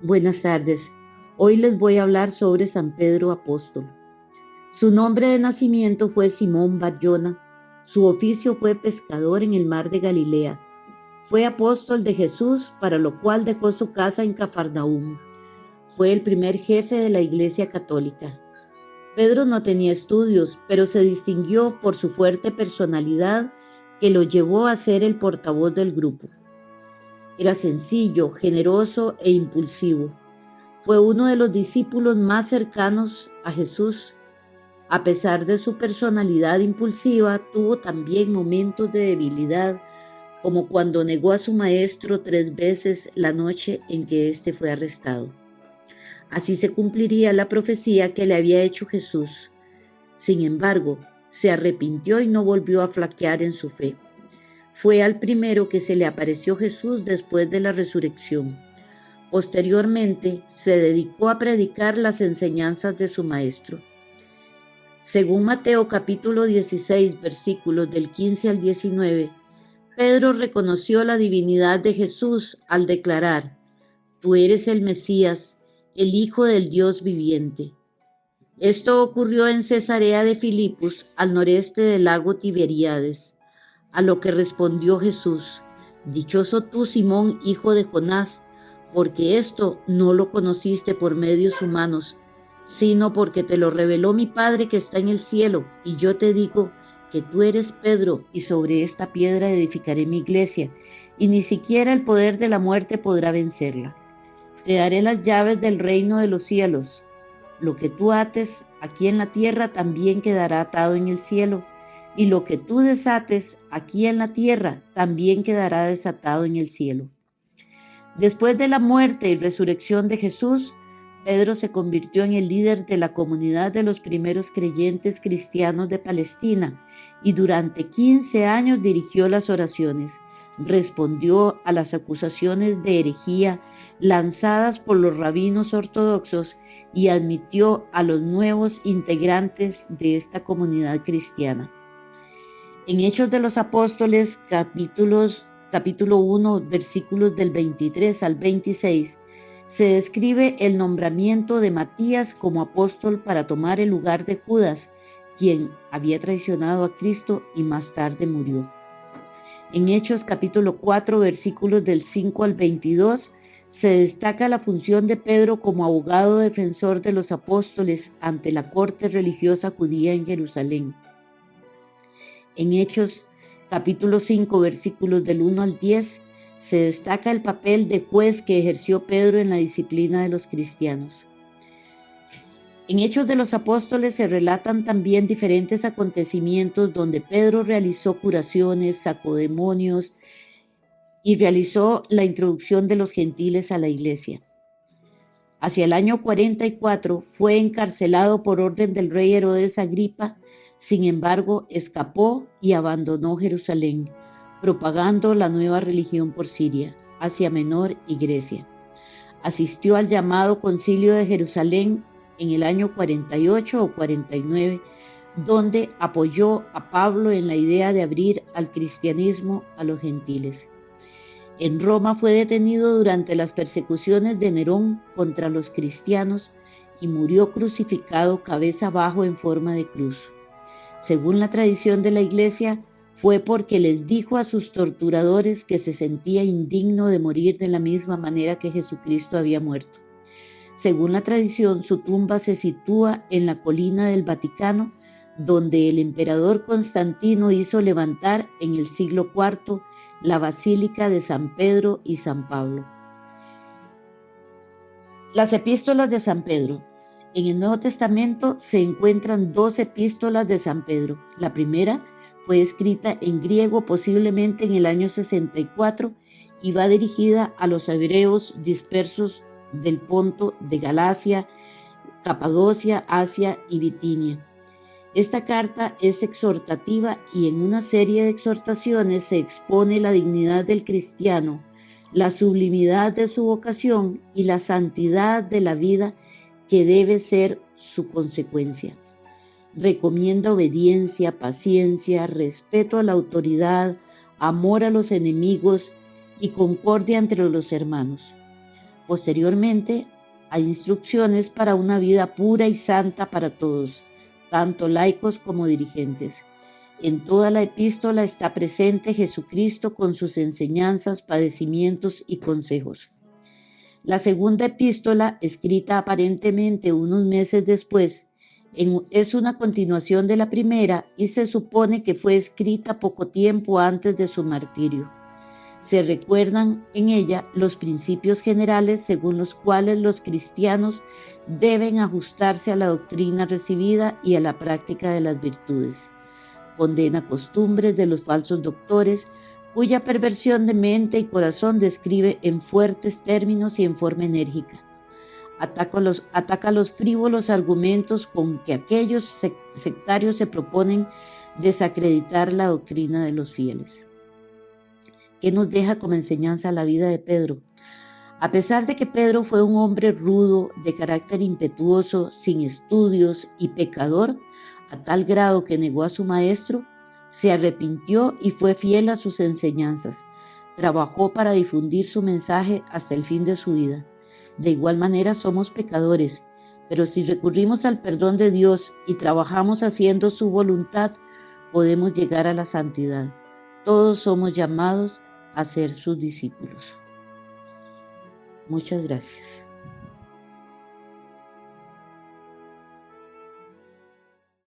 Buenas tardes. Hoy les voy a hablar sobre San Pedro Apóstol. Su nombre de nacimiento fue Simón Bar-Jona. Su oficio fue pescador en el mar de Galilea. Fue apóstol de Jesús, para lo cual dejó su casa en Cafarnaúm. Fue el primer jefe de la Iglesia Católica. Pedro no tenía estudios, pero se distinguió por su fuerte personalidad que lo llevó a ser el portavoz del grupo. Era sencillo, generoso e impulsivo. Fue uno de los discípulos más cercanos a Jesús. A pesar de su personalidad impulsiva, tuvo también momentos de debilidad, como cuando negó a su maestro 3 veces la noche en que éste fue arrestado. Así se cumpliría la profecía que le había hecho Jesús. Sin embargo, se arrepintió y no volvió a flaquear en su fe. Fue al primero que se le apareció Jesús después de la resurrección. Posteriormente, se dedicó a predicar las enseñanzas de su maestro. Según Mateo capítulo 16, versículos del 15 al 19, Pedro reconoció la divinidad de Jesús al declarar: «Tú eres el Mesías, el Hijo del Dios viviente». Esto ocurrió en Cesarea de Filipos, al noreste del lago Tiberíades. A lo que respondió Jesús: «Dichoso tú, Simón, hijo de Jonás, porque esto no lo conociste por medios humanos, sino porque te lo reveló mi Padre que está en el cielo. Y yo te digo que tú eres Pedro, y sobre esta piedra edificaré mi iglesia, y ni siquiera el poder de la muerte podrá vencerla. Te daré las llaves del reino de los cielos. Lo que tú ates aquí en la tierra también quedará atado en el cielo, y lo que tú desates aquí en la tierra también quedará desatado en el cielo». Después de la muerte y resurrección de Jesús, Pedro se convirtió en el líder de la comunidad de los primeros creyentes cristianos de Palestina y durante 15 años dirigió las oraciones, respondió a las acusaciones de herejía lanzadas por los rabinos ortodoxos y admitió a los nuevos integrantes de esta comunidad cristiana. En Hechos de los Apóstoles, capítulo 1, versículos del 23 al 26, se describe el nombramiento de Matías como apóstol para tomar el lugar de Judas, quien había traicionado a Cristo y más tarde murió. En Hechos capítulo 4, versículos del 5 al 22, se destaca la función de Pedro como abogado defensor de los apóstoles ante la corte religiosa judía en Jerusalén. En Hechos capítulo 5, versículos del 1 al 10, se destaca el papel de juez que ejerció Pedro en la disciplina de los cristianos. En Hechos de los Apóstoles se relatan también diferentes acontecimientos donde Pedro realizó curaciones, sacó demonios y realizó la introducción de los gentiles a la iglesia. Hacia el año 44 fue encarcelado por orden del rey Herodes Agripa. Sin embargo, escapó y abandonó Jerusalén, propagando la nueva religión por Siria, Asia Menor y Grecia. Asistió al llamado Concilio de Jerusalén en el año 48 o 49, donde apoyó a Pablo en la idea de abrir al cristianismo a los gentiles. En Roma fue detenido durante las persecuciones de Nerón contra los cristianos y murió crucificado cabeza abajo en forma de cruz. Según la tradición de la Iglesia, fue porque les dijo a sus torturadores que se sentía indigno de morir de la misma manera que Jesucristo había muerto. Según la tradición, su tumba se sitúa en la colina del Vaticano, donde el emperador Constantino hizo levantar en el siglo IV la Basílica de San Pedro y San Pablo. Las epístolas de San Pedro. En el Nuevo Testamento se encuentran 2 epístolas de San Pedro. La primera fue escrita en griego posiblemente en el año 64 y va dirigida a los hebreos dispersos del Ponto, de Galacia, Capadocia, Asia y Bitinia. Esta carta es exhortativa y en una serie de exhortaciones se expone la dignidad del cristiano, la sublimidad de su vocación y la santidad de la vida que debe ser su consecuencia. Recomienda obediencia, paciencia, respeto a la autoridad, amor a los enemigos y concordia entre los hermanos. Posteriormente, hay instrucciones para una vida pura y santa para todos, tanto laicos como dirigentes. En toda la epístola está presente Jesucristo con sus enseñanzas, padecimientos y consejos. La segunda epístola, escrita aparentemente unos meses después, es una continuación de la primera y se supone que fue escrita poco tiempo antes de su martirio. Se recuerdan en ella los principios generales según los cuales los cristianos deben ajustarse a la doctrina recibida y a la práctica de las virtudes. Condena costumbres de los falsos doctores, cuya perversión de mente y corazón describe en fuertes términos y en forma enérgica. Ataca los frívolos argumentos con que aquellos sectarios se proponen desacreditar la doctrina de los fieles. ¿Qué nos deja como enseñanza la vida de Pedro? A pesar de que Pedro fue un hombre rudo, de carácter impetuoso, sin estudios y pecador, a tal grado que negó a su maestro, se arrepintió y fue fiel a sus enseñanzas. Trabajó para difundir su mensaje hasta el fin de su vida. De igual manera somos pecadores, pero si recurrimos al perdón de Dios y trabajamos haciendo su voluntad, podemos llegar a la santidad. Todos somos llamados a ser sus discípulos. Muchas gracias.